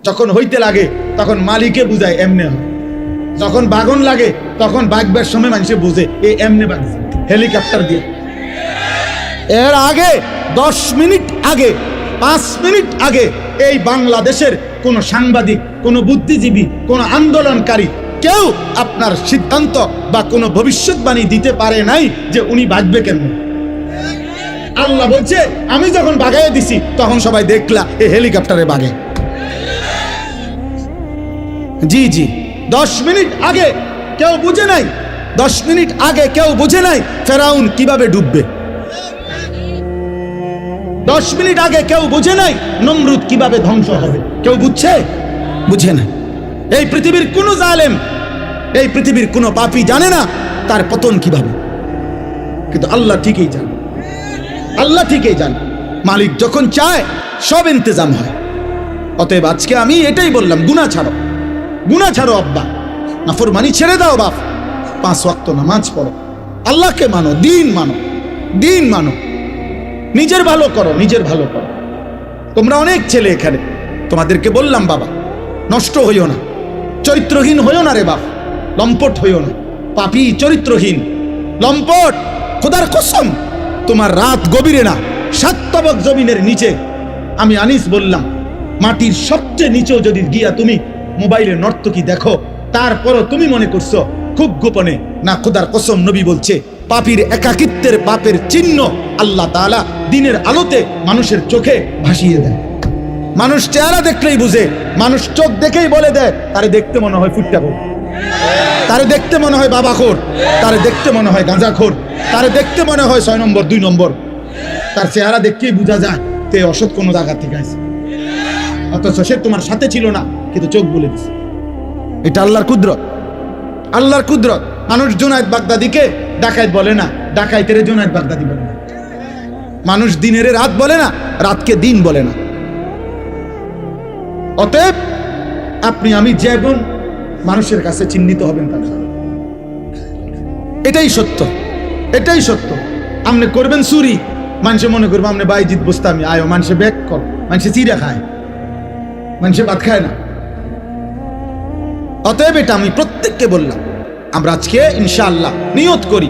যখন হইতে লাগে তখন মালিকে বুঝায় এমনে হয়, যখন বাগন লাগে তখন বাগবার সময় মানুষে বুঝে এই এমনে বাগছে হেলিকপ্টার দিয়ে। এর আগে 10 মিনিট আগে 5 মিনিট আগে এই বাংলাদেশের কোন সাংবাদিক, কোন বুদ্ধিজীবী, কোন আন্দোলনকারী কেউ আপনার সিদ্ধান্ত বা কোনো ভবিষ্যৎবাণী দিতে পারে নাই যে উনি বাঁচবে কেমন। আল্লাহ বলছে আমি যখন বাগাইয়ে দিছি তখন সবাই দেখলা এই হেলিকপ্টারে বাগে। জি জি, 10 মিনিট আগে কেউ বুঝে নাই, 10 মিনিট আগে কেউ বুঝে নাই ফেরাউন কিভাবে ডুববে। 10 মিনিট আগে কেউ বুঝে নাই নমরুদ কিভাবে ধ্বংস হবে। কেউ বুঝছে? বুঝে না। এই পৃথিবীর কোন জালেম, এই পৃথিবীর কোন পাপী জানে না তার পতন কিভাবে, কিন্তু আল্লাহ ঠিকই জানে। আল্লাহ ঠিকই জানে, মালিক যখন চায় সব ইন্তজাম হয়। অতএব আজকে আমি এটাই বললাম, গুনাহ ছাড়ো, গুনাহ ছাড়ো আব্বা, নাফরমানি ছেড়ে দাও বাপ, 5 ওয়াক্ত নামাজ পড়ো, আল্লাহকে মানো, দিন মানো, দিন মানো, নিজের ভালো করো, নিজের ভালো করো। তোমরা অনেক ছেলে এখানে, তোমাদেরকে বললাম বাবা নষ্ট হইও না, চরিত্রহীন হইও না রে বাপ, লম্পট হইও না, পাপী চরিত্রহীন লম্পট। খোদার কসম তোমার রাত গভীরে না, 7 তবক জমিনের নিচে, আমি আনিস বললাম মাটির সবচেয়ে নিচেও যদি গিয়া তুমি মোবাইলে নর্তকী দেখো, তারপরও তুমি মনে করছো খুব গোপনে, না খোদার কসম নবী বলছে পাপীর একাকিত্বের পাপের চিহ্ন আল্লাহ তাআলা দিনের আলোতে মানুষের চোখে ভাসিয়ে দেয়। মানুষ চেহারা দেখলেই বুঝে, মানুষ চোখ দেখেই বলে দেয় তারে দেখতে মনে হয় ফুট্টাখোর, তারে দেখতে মনে হয় বাবাখোর, তারে দেখতে মনে হয় গাঁজাখোর, তারে দেখতে মনে হয় 6 নম্বর 2 নম্বর। তার চেহারা দেখতেই বোঝা যায় তে অসৎ কোনো জায়গা থেকে আছে, অথচ সে তোমার সাথে ছিল না কিন্তু চোখ বলে দিছে। এটা আল্লাহর কুদরত, আল্লাহর কুদরত। মানুষ জুনায়েদ বাগদাদিকে ডাকাইত বলে না, ডাকাইতের জুনায়েদ বাগদাদি বলে না। মানুষ দিনের রাত বলে না, রাতকে দিন বলে না। অতএব আপনি আমি যেমন মানুষের কাছে চিহ্নিত হবেন তার, এটাই সত্য, এটাই সত্য। আপনি করবেন চুরি, মানুষে মনে করবে আপনি বাইজিৎ বুঝতামি আয়ো, মানুষে ব্যাগ কর, মানুষে চিড়া খায়, মানুষে ভাত খায় না। অতএব এটা আমি প্রত্যেককে বললাম, আমরা আজকে ইনশাআল্লাহ নিয়ত করি